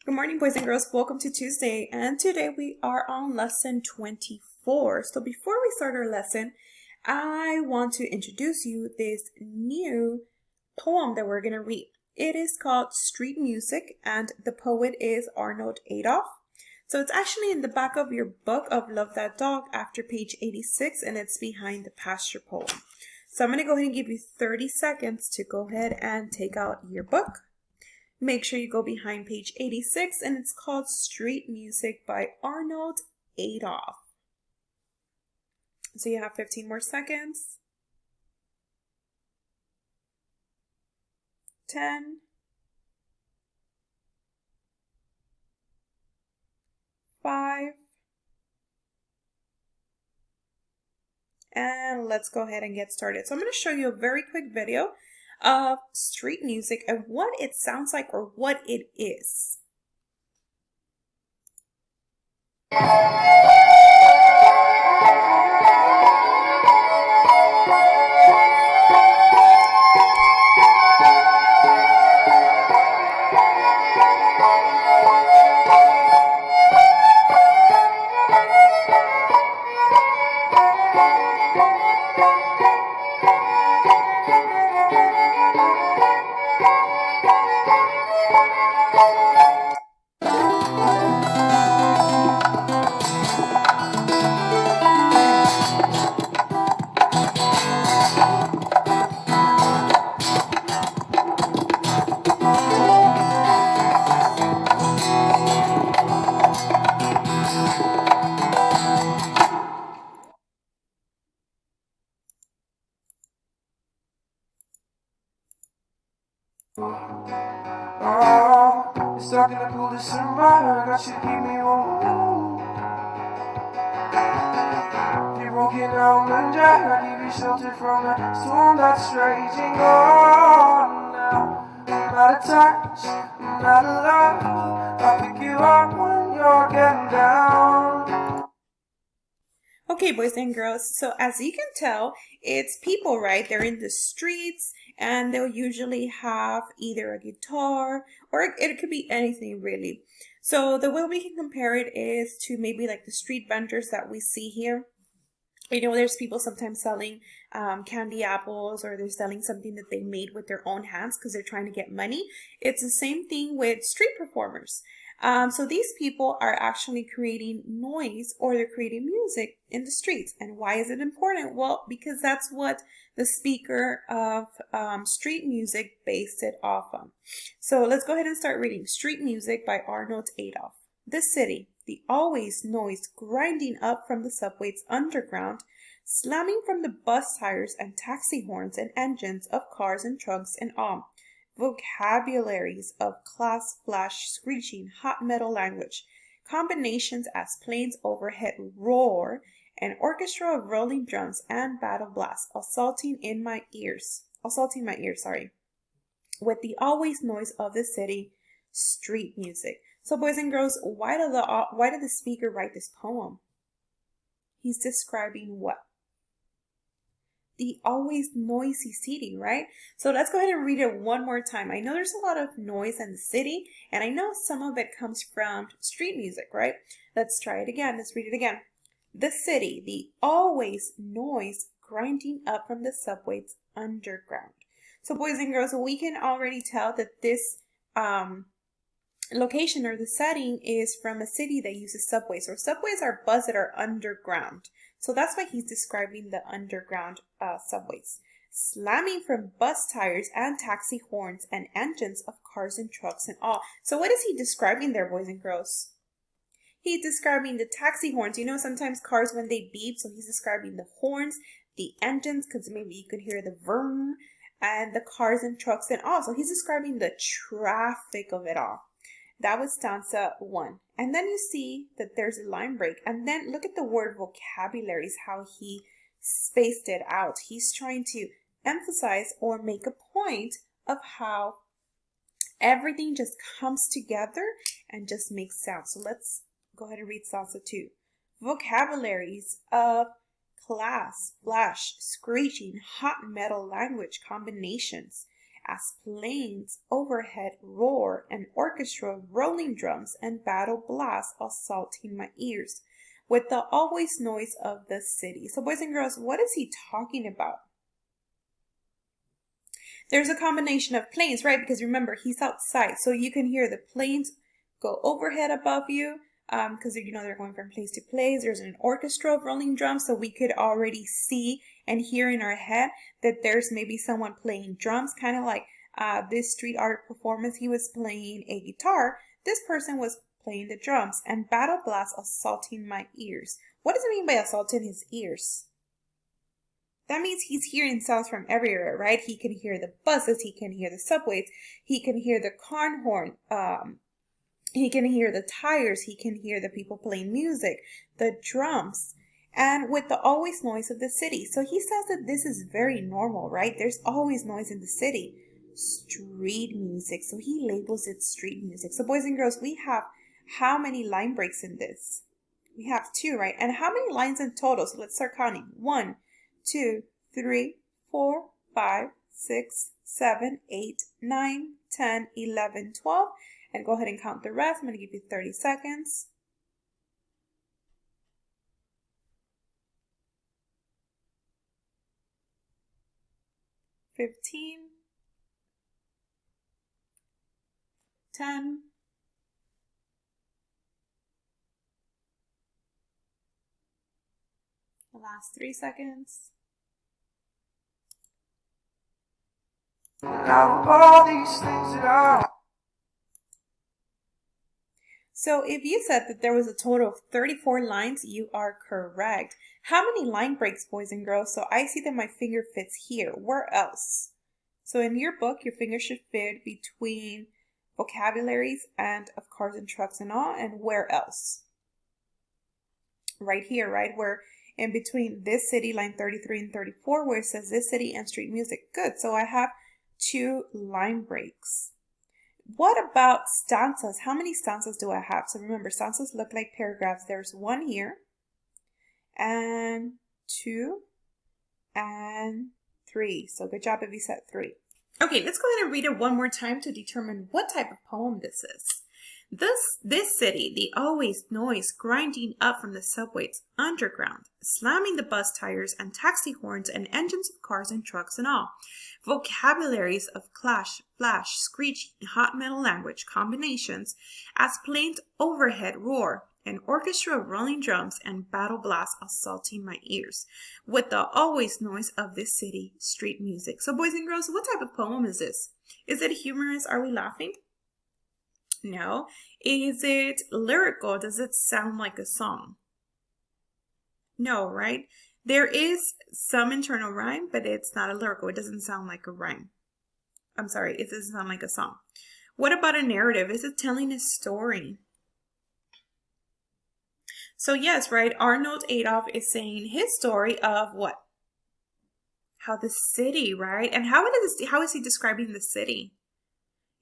Good morning, boys and girls. Welcome to Tuesday, and today we are on lesson 24. So before we start our lesson, I want to introduce you this new poem that we're going to read. It is called Street Music, and the poet is Arnold Adolph. So it's actually in the back of your book of Love That Dog after page 86, and it's behind the pasture poem. So I'm going to go ahead and give you 30 seconds to go ahead and take out your book. Make sure you go behind page 86, and it's called Street Music by Arnold Adolph. So you have 15 more seconds. 10. 5. And let's go ahead and get started. So I'm going to show you a very quick video of street music and what it sounds like or what it is. Oh, it's stuck in the cool December. Got you to keep me warm. You're broken down and dry. I give you shelter from the storm that's raging on now. I'm out of touch, I'm out of love. I'll pick you up when you're getting down. Okay, boys and girls, so as you can tell, it's people, right? They're in the streets and they'll usually have either a guitar or it could be anything really. So the way we can compare it is to maybe like the street vendors that we see here. You know, there's people sometimes selling candy apples, or they're selling something that they made with their own hands because they're trying to get money. It's the same thing with street performers. So these people are actually creating noise, or they're creating music in the streets. And why is it important? Well, because that's what the speaker of street music based it off on. So let's go ahead and start reading Street Music by Arnold Adolph. The city, the always noise grinding up from the subway's underground, slamming from the bus tires and taxi horns and engines of cars and trucks and all. Vocabularies of class flash screeching hot metal language, combinations as planes overhead roar, an orchestra of rolling drums and battle blasts assaulting my ears, with the always noise of the city, street music. So boys and girls, why did the speaker write this poem? He's describing what? The always noisy city, right? So let's go ahead and read it one more time. I know there's a lot of noise in the city, and I know some of it comes from street music, right? Let's try it again. Let's read it again. The city, the always noise grinding up from the subway's underground. So boys and girls, we can already tell that this location or the setting is from a city that uses subways, or subways are buses that are underground. So that's why he's describing the underground subways. Slamming from bus tires and taxi horns and engines of cars and trucks and all. So what is he describing there, boys and girls? He's describing the taxi horns. You know, sometimes cars when they beep, so he's describing the horns, the engines, because maybe you could hear the vroom, and the cars and trucks and all. So he's describing the traffic of it all. That was stanza 1. And then you see that there's a line break. And then look at the word vocabularies, how he spaced it out. He's trying to emphasize or make a point of how everything just comes together and just makes sound. So let's go ahead and read stanza 2. Vocabularies of class, flash, screeching, hot metal language combinations as planes overhead roar, an orchestra of rolling drums and battle blasts assaulting my ears, with the always noise of the city. So boys and girls, what is he talking about? There's a combination of planes, right? Because remember, he's outside, so you can hear the planes go overhead above you, because they're going from place to place. There's an orchestra of rolling drums, so we could already see and hear in our head that there's maybe someone playing drums, kind of like this street art performance. He was playing a guitar. This person was playing the drums, and battle blast assaulting my ears. What does it mean by assaulting his ears? That means he's hearing sounds from everywhere, right? He can hear the buses, he can hear the subways, he can hear the car horn, he can hear the tires, he can hear the people playing music, the drums, and with the always noise of the city. So he says that this is very normal, right? There's always noise in the city. Street music. So he labels it street music. So boys and girls, we have how many line breaks in this? We have 2, right? And how many lines in total? So let's start counting. 1, 2, 3, 4, 5, 6, 7, 8, 9, 10, 11, 12. And go ahead and count the rest. I'm going to give you 30 seconds. 15, 10, 3 seconds. Now all these things that I... So if you said that there was a total of 34 lines, you are correct. How many line breaks, boys and girls? So I see that my finger fits here. Where else? So in your book, your finger should fit between vocabularies and of cars and trucks and all. And where else? Right here, right? Where in between this city, line 33 and 34, where it says this city and street music. Good. So I have 2 line breaks. What about stanzas? How many stanzas do I have? So remember, stanzas look like paragraphs. There's 1 here, and 2, and 3. So good job if you said 3. Okay, let's go ahead and read it one more time to determine what type of poem this is. This city, the always noise grinding up from the subways underground, slamming the bus tires and taxi horns and engines of cars and trucks and all. Vocabularies of clash, flash, screeching, hot metal language combinations as planes overhead roar, an orchestra of rolling drums and battle blasts assaulting my ears, with the always noise of this city, street music. So boys and girls, what type of poem is this? Is it humorous? Are we laughing? No. Is it lyrical? Does it sound like a song? No, right? There is some internal rhyme, but it's not a lyrical. It doesn't sound like a rhyme. I'm sorry, it doesn't sound like a song. What about a narrative? Is it telling a story? So yes, right, Arnold Adolph is saying his story of what? How the city, right? And how is he describing the city?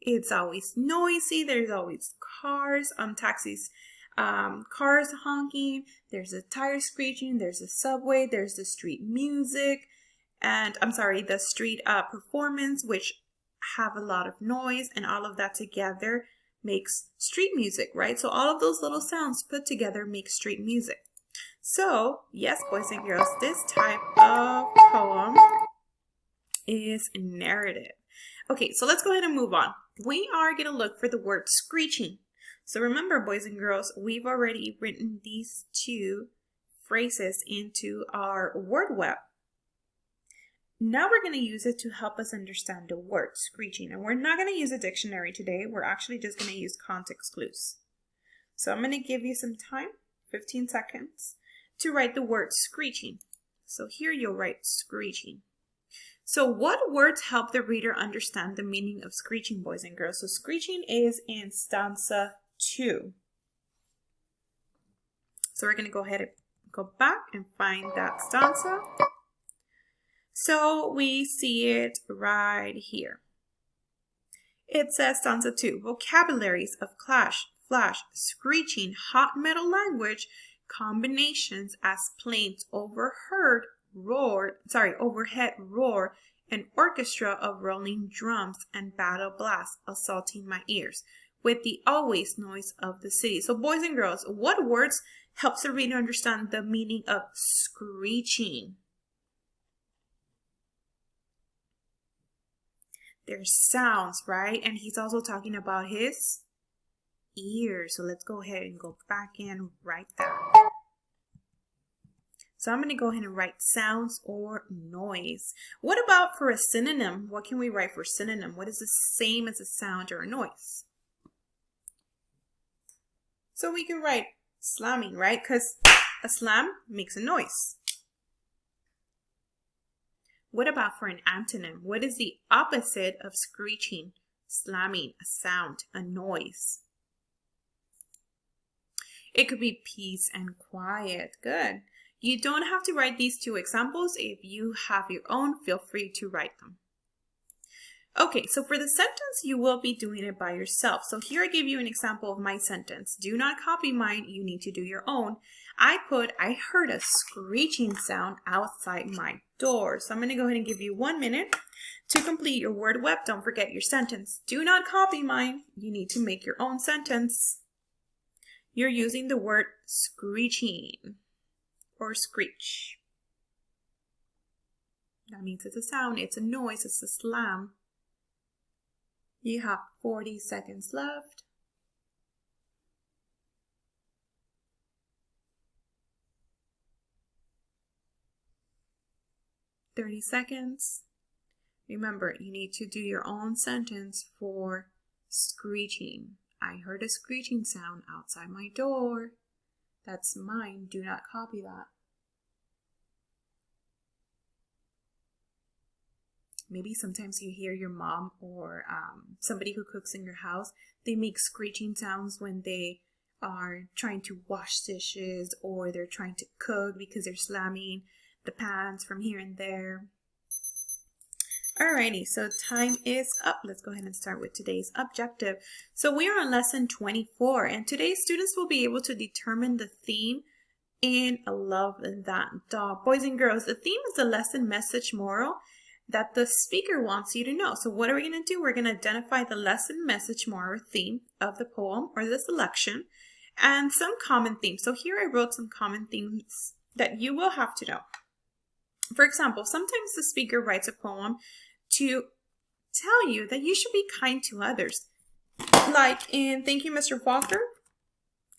It's always noisy. There's always cars, taxis, cars honking. There's a tire screeching. There's a subway. There's the street music, and the street performance, which have a lot of noise, and all of that together makes street music, right? So all of those little sounds put together make street music. So yes, boys and girls, this type of poem is narrative. Okay, so let's go ahead and move on. We are going to look for the word screeching. So remember, boys and girls, we've already written these 2 phrases into our word web. Now we're going to use it to help us understand the word screeching. And we're not going to use a dictionary today. We're actually just going to use context clues. So I'm going to give you some time, 15 seconds, to write the word screeching. So here you'll write screeching. So what words help the reader understand the meaning of screeching, boys and girls? So screeching is in stanza 2. So we're going to go ahead and go back and find that stanza. So we see it right here. It says stanza 2, vocabularies of clash, flash, screeching, hot metal language, combinations as planes overhead roar, an orchestra of rolling drums and battle blasts assaulting my ears, with the always noise of the city. So boys and girls, what words helps the reader understand the meaning of screeching? There's sounds, right? And he's also talking about his ears. So let's go ahead and go back and write that. So I'm going to go ahead and write sounds or noise. What about for a synonym? What can we write for synonym? What is the same as a sound or a noise? So we can write slamming, right? Because a slam makes a noise. What about for an antonym? What is the opposite of screeching? Slamming, a sound, a noise. It could be peace and quiet. Good. You don't have to write these two examples. If you have your own, feel free to write them. Okay, so for the sentence, you will be doing it by yourself. So here I give you an example of my sentence. Do not copy mine. You need to do your own. I heard a screeching sound outside my door. So I'm going to go ahead and give you 1 minute to complete your word web. Don't forget your sentence. Do not copy mine. You need to make your own sentence. You're using the word screeching or screech. That means it's a sound, it's a noise, it's a slam. You have 40 seconds left. $30 seconds. Remember, you need to do your own sentence for screeching. I heard a screeching sound outside my door. That's mine. Do not copy that. Maybe sometimes you hear your mom or somebody who cooks in your house. They make screeching sounds when they are trying to wash dishes or they're trying to cook because they're slamming the pans from here and there. Alrighty, so time is up. Let's go ahead and start with today's objective. So we are on lesson 24, and today students will be able to determine the theme in Love That Dog. Boys and girls, the theme is the lesson message moral that the speaker wants you to know. So what are we going to do? We're going to identify the lesson message moral theme of the poem or the selection and some common themes. So here I wrote some common themes that you will have to know. For example, sometimes the speaker writes a poem to tell you that you should be kind to others. Like in Thank You, Mr. Walker,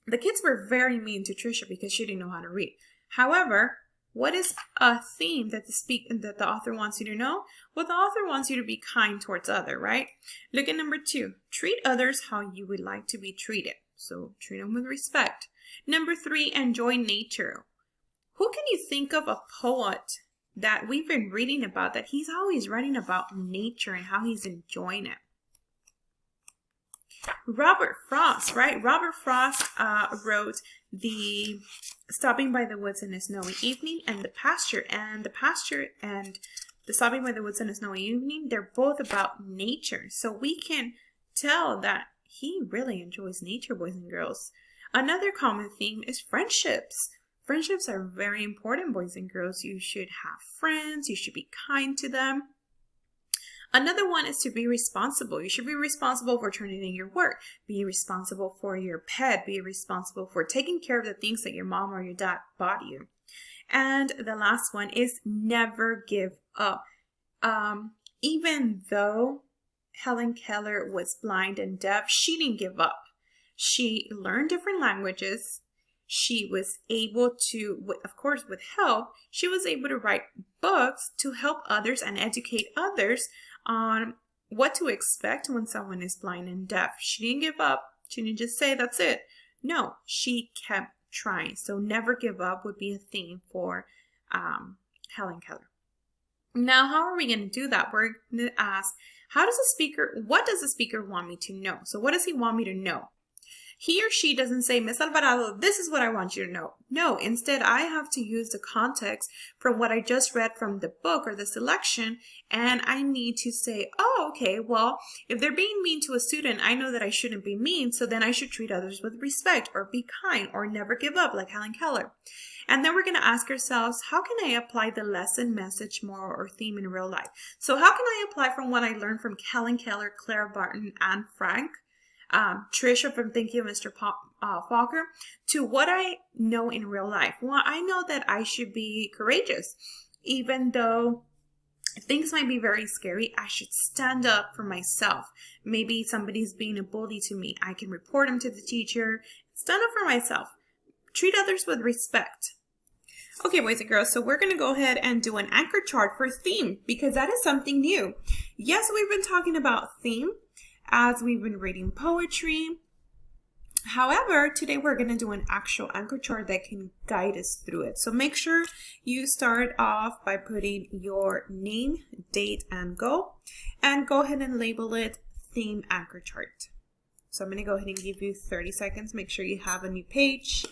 the kids were very mean to Trisha because she didn't know how to read. However, what is a theme that the author wants you to know? Well, the author wants you to be kind towards others, right? Look at number 2. Treat others how you would like to be treated. So treat them with respect. Number 3, enjoy nature. Who can you think of a poet that we've been reading about that he's always writing about nature and how he's enjoying it? Robert Frost, right? Robert Frost wrote the Stopping by the Woods in a Snowy Evening and The Pasture. And The Pasture and the Stopping by the Woods in a Snowy Evening, they're both about nature. So we can tell that he really enjoys nature, boys and girls. Another common theme is friendships. Friendships are very important, boys and girls. You should have friends. You should be kind to them. Another one is to be responsible. You should be responsible for turning in your work. Be responsible for your pet. Be responsible for taking care of the things that your mom or your dad bought you. And the last one is never give up. Even though Helen Keller was blind and deaf, she didn't give up. She learned different languages. She was able to, of course, with help, she was able to write books to help others and educate others on what to expect when someone is blind and deaf. She didn't give up. She didn't just say, that's it. No, she kept trying. So never give up would be a theme for Helen Keller. Now, how are we going to do that? We're going to ask, what does the speaker want me to know? So what does he want me to know? He or she doesn't say, Miss Alvarado, this is what I want you to know. No, instead I have to use the context from what I just read from the book or the selection, and I need to say, oh, okay, well, if they're being mean to a student, I know that I shouldn't be mean, so then I should treat others with respect or be kind or never give up, like Helen Keller. And then we're going to ask ourselves, how can I apply the lesson, message, moral, or theme in real life? So how can I apply from what I learned from Helen Keller, Clara Barton, Anne Frank, Trisha from Thank You, Mr. Falker, to what I know in real life? Well, I know that I should be courageous. Even though things might be very scary, I should stand up for myself. Maybe somebody's being a bully to me. I can report them to the teacher. Stand up for myself. Treat others with respect. Okay, boys and girls, so we're going to go ahead and do an anchor chart for theme because that is something new. Yes, we've been talking about theme as we've been reading poetry. However, today we're going to do an actual anchor chart that can guide us through it. So make sure you start off by putting your name, date, and goal, and go ahead and label it theme anchor chart. So I'm going to go ahead and give you 30 seconds. Make sure you have a new page.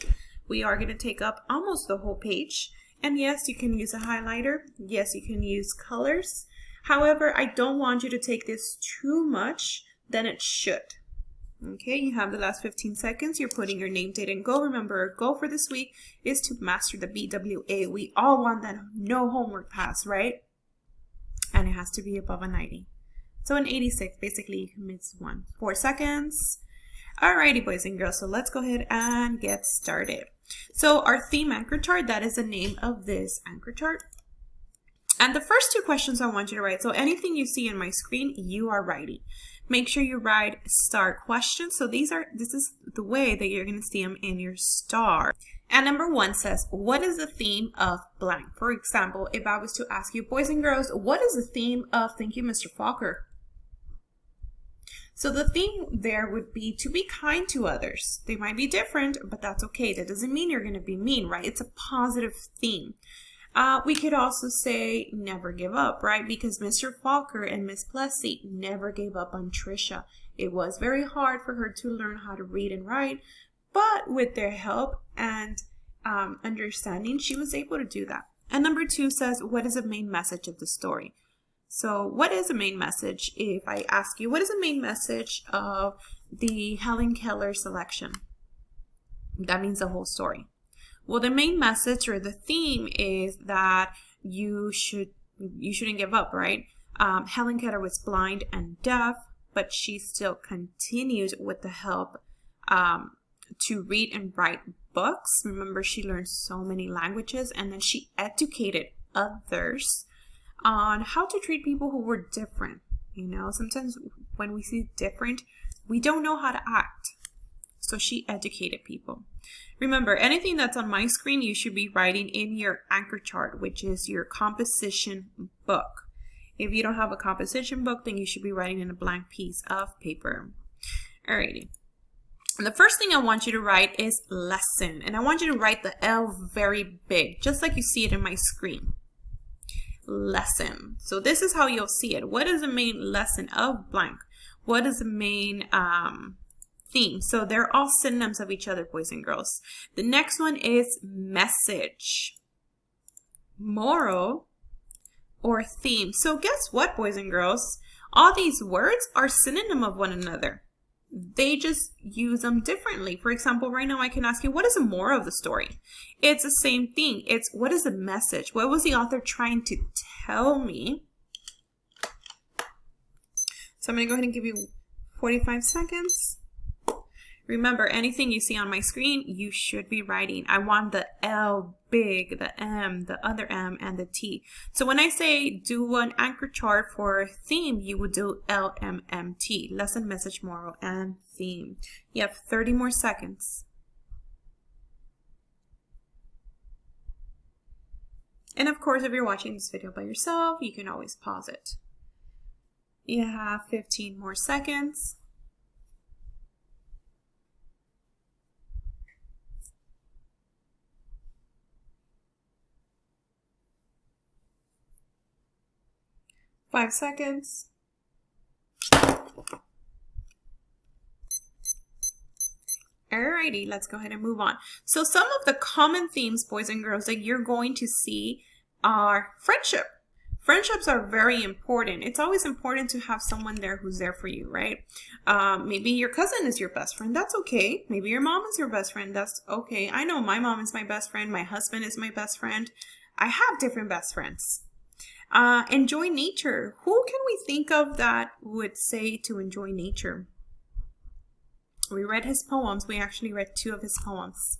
We are going to take up almost the whole page. And yes, you can use a highlighter. Yes, you can use colors. However, I don't want you to take this too much than it should. Okay, you have the last 15 seconds. You're putting your name, date, and goal. Remember, our goal for this week is to master the BWA. We all want that no homework pass, right? And it has to be above a 90. So an 86, basically you can miss 4 seconds. Alrighty, boys and girls, so let's go ahead and get started. So our theme anchor chart, that is the name of this anchor chart. And the first 2 questions I want you to write, so anything you see on my screen, you are writing. Make sure you write star questions. So this is the way that you're going to see them in your star. And number 1 says, what is the theme of blank? For example, if I was to ask you, boys and girls, what is the theme of Thank You, Mr. Falker? So the theme there would be to be kind to others. They might be different, but that's okay. That doesn't mean you're going to be mean, right? It's a positive theme. We could also say never give up, right? Because Mr. Falker and Miss Plessy never gave up on Trisha. It was very hard for her to learn how to read and write, but with their help and understanding, she was able to do that. And number 2 says, what is the main message of the story? So what is the main message? If I ask you, what is the main message of the Helen Keller selection? That means the whole story. Well, the main message or the theme is that you shouldn't give up, right? Helen Keller was blind and deaf, but she still continued with the help to read and write books. Remember, she learned so many languages, and then she educated others on how to treat people who were different. You know, sometimes when we see different, we don't know how to act. So she educated people. Remember, anything that's on my screen, you should be writing in your anchor chart, which is your composition book. If you don't have a composition book, then you should be writing in a blank piece of paper. Alrighty. The first thing I want you to write is lesson. And I want you to write the L very big, just like you see it in my screen. Lesson. So this is how you'll see it. What is the main lesson of blank? What is the main theme? So they're all synonyms of each other, boys and girls. The next one is message, moral, or theme. So guess what, boys and girls? All these words are synonym of one another. They just use them differently. For example, right now I can ask you, what is the moral of the story? It's the same thing. It's what is the message? What was the author trying to tell me? So I'm going to go ahead and give you 45 seconds. Remember, anything you see on my screen, you should be writing. I want the L big, the M, the other M, and the T. So when I say do an anchor chart for theme, you would do LMMT, lesson, message, moral, and theme. You have 30 more seconds. And of course, if you're watching this video by yourself, you can always pause it. You have 15 more seconds. Five seconds. Alrighty, let's go ahead and move on. So some of the common themes, boys and girls, that you're going to see are friendship. Friendships are very important. It's always important to have someone there who's there for you, right? Maybe your cousin is your best friend. That's okay. Maybe your mom is your best friend. That's okay. I know my mom is my best friend. My husband is my best friend. I have different best friends. Enjoy nature. Who can we think of that would say to enjoy nature? We read his poems. We actually read 2 of his poems.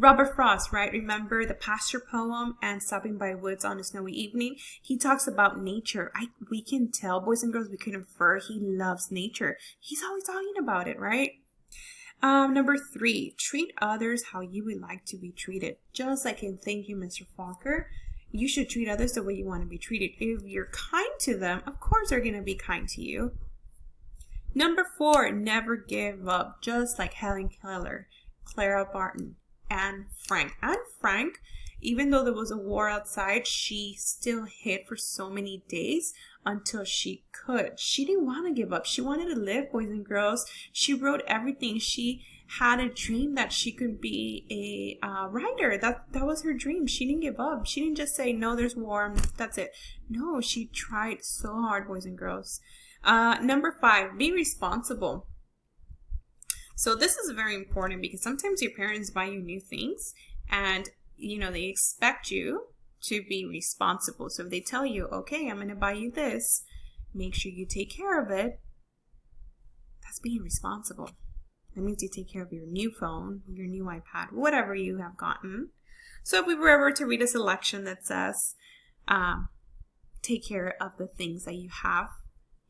Robert Frost, right? Remember the pasture poem and stopping by woods on a snowy evening? He talks about nature. We can tell, boys and girls, we can infer he loves nature. He's always talking about it, right? Number 3, treat others how you would like to be treated. Just like in Thank You, Mr. Falker, you should treat others the way you want to be treated. If you're kind to them, of course they're going to be kind to you. Number 4, never give up. Just like Helen Keller, Clara Barton, Anne Frank. Anne Frank, even though there was a war outside, she still hid for so many days until she could. She didn't want to give up. She wanted to live, boys and girls. She wrote everything. She had a dream that she could be a writer. That was her dream. She didn't give up. She didn't just say, no, there's war, that's it. No, she tried so hard, boys and girls. Number 5, be responsible. So this is very important because sometimes your parents buy you new things and, they expect you to be responsible. So if they tell you, okay, I'm going to buy you this, make sure you take care of it. That's being responsible. That means you take care of your new phone, your new iPad, whatever you have gotten. So if we were ever to read a selection that says, take care of the things that you have,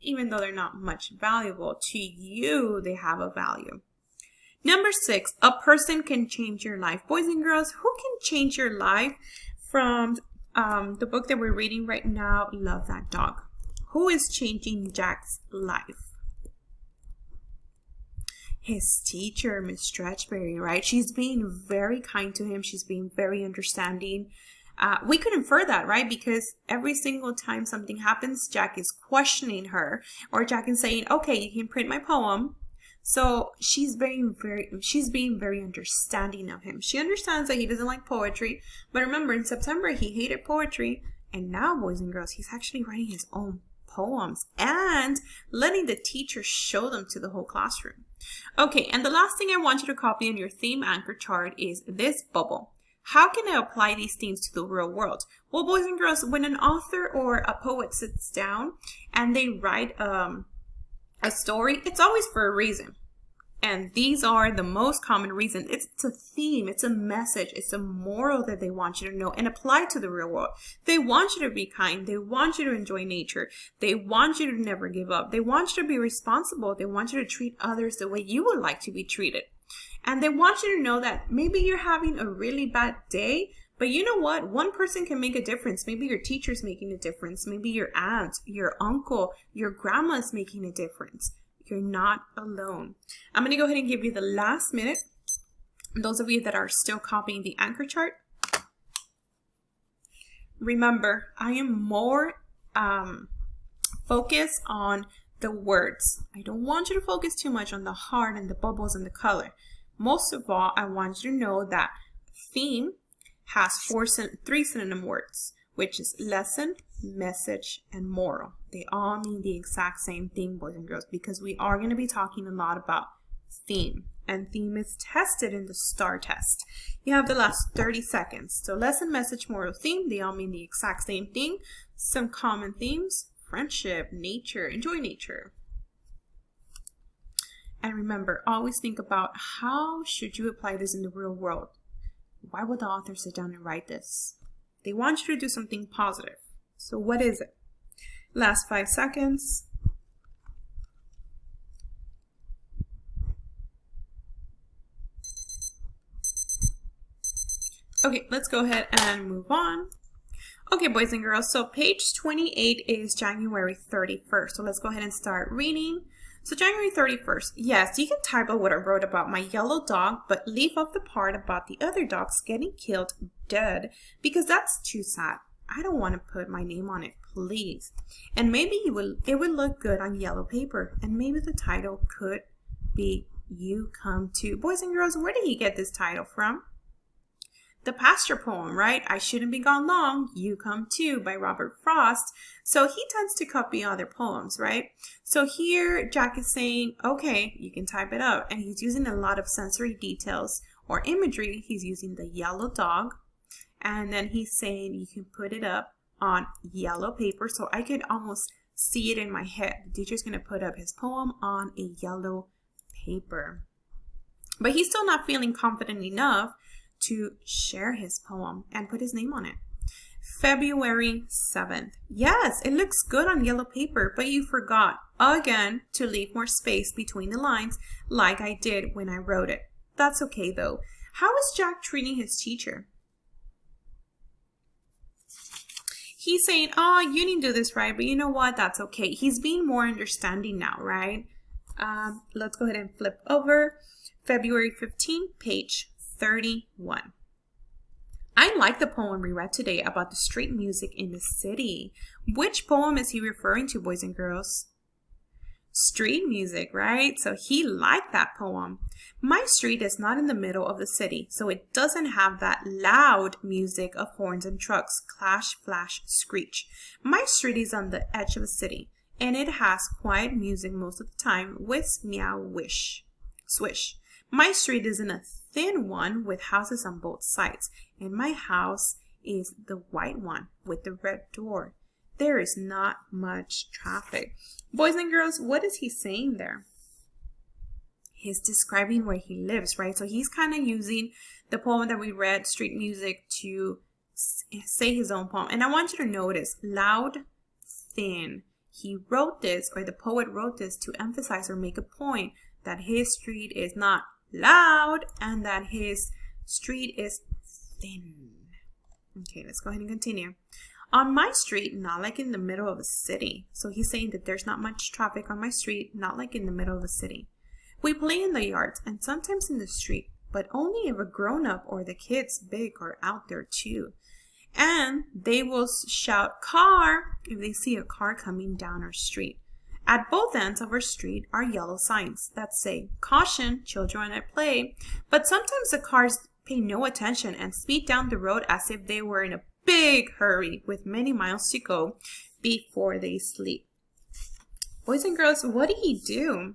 even though they're not much valuable to you, they have a value. Number 6, a person can change your life. Boys and girls, who can change your life? From the book that we're reading right now, Love That Dog. Who is changing Jack's life? His teacher, Miss Stretchberry, right? She's being very kind to him. She's being very understanding. We could infer that, right? Because every single time something happens, Jack is questioning her, or Jack is saying, okay, you can print my poem. So she's being very understanding of him. She understands that he doesn't like poetry. But remember, in September, he hated poetry. And now, boys and girls, he's actually writing his own poems and letting the teacher show them to the whole classroom. Okay, and the last thing I want you to copy in your theme anchor chart is this bubble. How can I apply these themes to the real world? Well, boys and girls, when an author or a poet sits down and they write a story, it's always for a reason. And these are the most common reasons. It's a theme, it's a message, it's a moral that they want you to know and apply to the real world. They want you to be kind. They want you to enjoy nature. They want you to never give up. They want you to be responsible. They want you to treat others the way you would like to be treated. And they want you to know that maybe you're having a really bad day, but you know what? One person can make a difference. Maybe your teacher's making a difference. Maybe your aunt, your uncle, your grandma's making a difference. You're not alone. I'm going to go ahead and give you the last minute. Those of you that are still copying the anchor chart, remember, I am more focused on the words. I don't want you to focus too much on the heart and the bubbles and the color. Most of all, I want you to know that theme has 3 synonym words, which is lesson, message, and moral. They all mean the exact same thing, boys and girls, because we are going to be talking a lot about theme, and theme is tested in the STAR test. You have the last 30 seconds. So lesson, message, moral, theme, they all mean the exact same thing. Some common themes: friendship, nature, enjoy nature. And remember, always think about how should you apply this in the real world. Why would the author sit down and write this? They want you to do something positive. So what is it? Last 5 seconds. Okay, let's go ahead and move on. Okay, boys and girls, so page 28 is January 31st. So let's go ahead and start reading. So January 31st, yes, you can type out what I wrote about my yellow dog, but leave off the part about the other dogs getting killed dead, because that's too sad. I don't want to put my name on it, please. And maybe it would look good on yellow paper, and maybe the title could be you come too. Boys and girls, where did he get this title from? The pasture poem, right? I shouldn't be gone long, you come too, by Robert Frost. So he tends to copy other poems, right? So here Jack is saying, okay, you can type it up. And he's using a lot of sensory details or imagery. He's using the yellow dog. And then he's saying you can put it up on yellow paper. So I could almost see it in my head. The teacher's going to put up his poem on a yellow paper. But he's still not feeling confident enough to share his poem and put his name on it. February 7th. Yes, it looks good on yellow paper, but you forgot again to leave more space between the lines like I did when I wrote it. That's okay though. How is Jack treating his teacher? He's saying, oh, you didn't do this right, but you know what? That's okay. He's being more understanding now, right? Let's go ahead and flip over. February 15th, page 31. I like the poem we read today about the street music in the city. Which poem is he referring to, boys and girls? Street music, right? So he liked that poem. My street is not in the middle of the city, so it doesn't have that loud music of horns and trucks, clash, flash, screech. My street is on the edge of a city, and it has quiet music most of the time, whisk, meow, wish, swish. My street is in a thin one with houses on both sides, and my house is the white one with the red door. There is not much traffic. Boys and girls, what is he saying there? He's describing where he lives, right? So he's kind of using the poem that we read, Street Music, to say his own poem. And I want you to notice, loud, thin. He wrote this, or the poet wrote this, to emphasize or make a point that his street is not loud and that his street is thin. Okay, let's go ahead and continue. On my street, not like in the middle of a city. So he's saying that there's not much traffic on my street, not like in the middle of a city. We play in the yards and sometimes in the street, but only if a grown-up or the kids big are out there too. And they will shout car if they see a car coming down our street. At both ends of our street are yellow signs that say, caution, children at play. But sometimes the cars pay no attention and speed down the road as if they were in a big hurry with many miles to go before they sleep. Boys and girls, what did he do?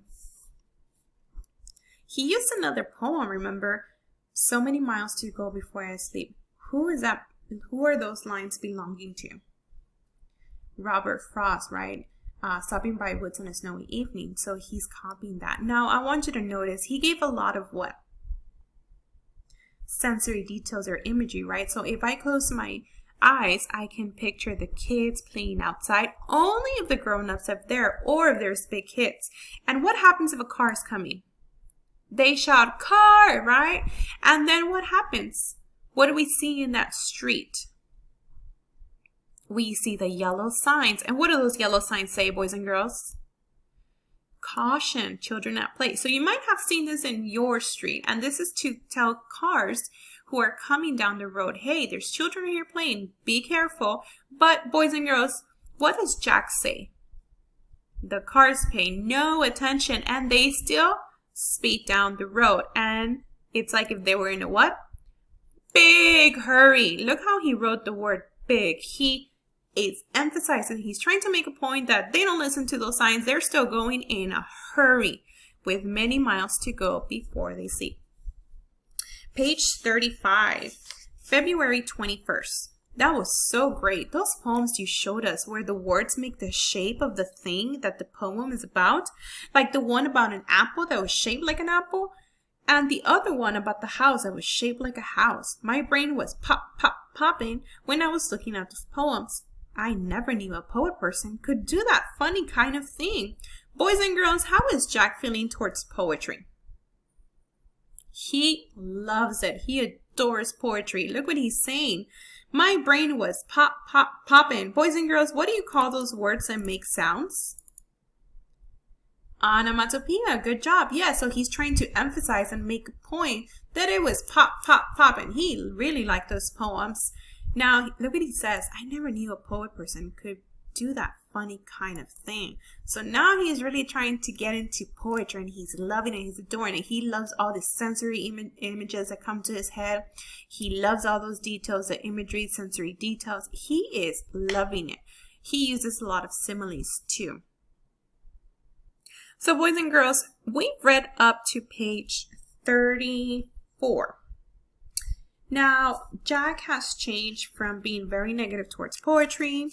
He used another poem, remember? So many miles to go before I sleep. Who is that? Who are those lines belonging to? Robert Frost, right? Stopping by woods on a snowy evening. So he's copying that. Now, I want you to notice he gave a lot of what? Sensory details or imagery, right? So if I close my eyes, I can picture the kids playing outside only if the grown-ups are there or if there's big kids. And what happens if a car is coming? They shout, car, right? And then what happens? What do we see in that street? We see the yellow signs. And what do those yellow signs say, boys and girls? Caution, children at play. So you might have seen this in your street. And this is to tell cars who are coming down the road, hey, there's children here playing. Be careful. But boys and girls, what does Jack say? The cars pay no attention and they still speed down the road. And it's like if they were in a what? Big hurry. Look how he wrote the word big. He is emphasizing, he's trying to make a point that they don't listen to those signs. They're still going in a hurry with many miles to go before they sleep. Page 35, February 21st. That was so great. Those poems you showed us where the words make the shape of the thing that the poem is about. Like the one about an apple that was shaped like an apple. And the other one about the house that was shaped like a house. My brain was popping when I was looking at those poems. I never knew a poet person could do that funny kind of thing. Boys and girls, how is Jack feeling towards poetry? He loves it. He adores poetry. Look what he's saying. My brain was popping. Boys and girls, what do you call those words that make sounds? Onomatopoeia. Good job. Yeah, so he's trying to emphasize and make a point that it was popping. He really liked those poems. Now, look what he says. I never knew a poet person could do that funny kind of thing. So now he's really trying to get into poetry, and he's loving it. He's adoring it. He loves all the sensory images that come to his head. He loves all those details, the imagery, sensory details. He is loving it. He uses a lot of similes too. So boys and girls, we've read up to page 34. Now, Jack has changed from being very negative towards poetry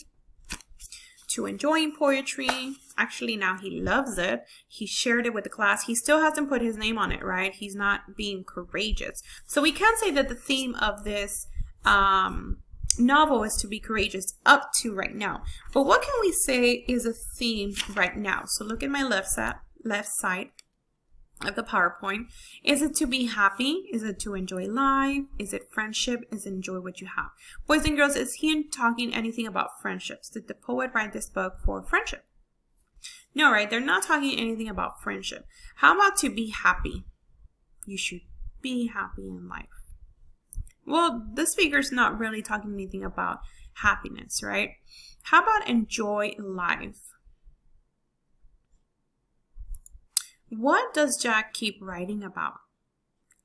to enjoying poetry. Actually, now he loves it. He shared it with the class. He still hasn't put his name on it, right? He's not being courageous. So we can say that the theme of this novel is to be courageous up to right now. But what can we say is a theme right now? So look at my left side of the PowerPoint. Is it to be happy? Is it to enjoy life? Is it friendship? Is it enjoy what you have? Boys and girls, is he talking anything about friendships? Did the poet write this book for friendship? No, right? They're not talking anything about friendship. How about to be happy? You should be happy in life. Well, the speaker's not really talking anything about happiness, right? How about enjoy life? What does Jack keep writing about?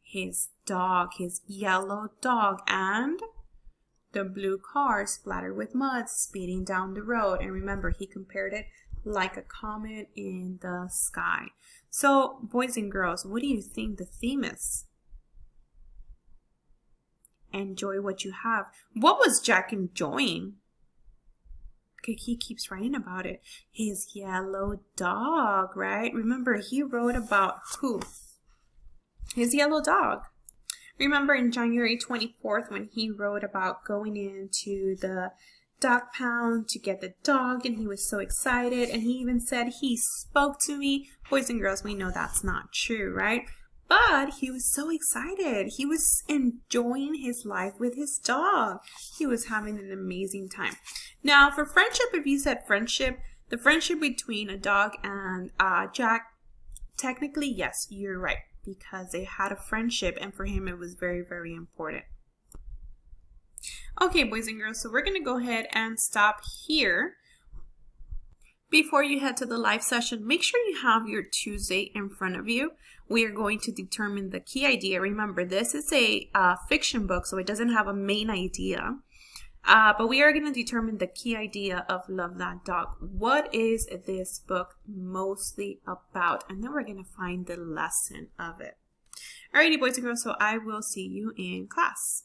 His dog, his yellow dog, and the blue car splattered with mud speeding down the road. And remember, he compared it like a comet in the sky. So, boys and girls, what do you think the theme is? Enjoy what you have. What was Jack enjoying? He keeps writing about it. His yellow dog, right? Remember, he wrote about who? His yellow dog. Remember in January 24th when he wrote about going into the dog pound to get the dog, and he was so excited, and he even said he spoke to me. Boys and girls, we know that's not true, right? But he was so excited. He was enjoying his life with his dog. He was having an amazing time. Now, for friendship, if you said friendship, the friendship between a dog and Jack, technically, yes, you're right. Because they had a friendship, and for him, it was very, very important. Okay, boys and girls, so we're going to go ahead and stop here. Before you head to the live session, make sure you have your Tuesday in front of you. We are going to determine the key idea. Remember, this is a fiction book, so it doesn't have a main idea. But we are going to determine the key idea of Love That Dog. What is this book mostly about? And then we're going to find the lesson of it. Alrighty, boys and girls, so I will see you in class.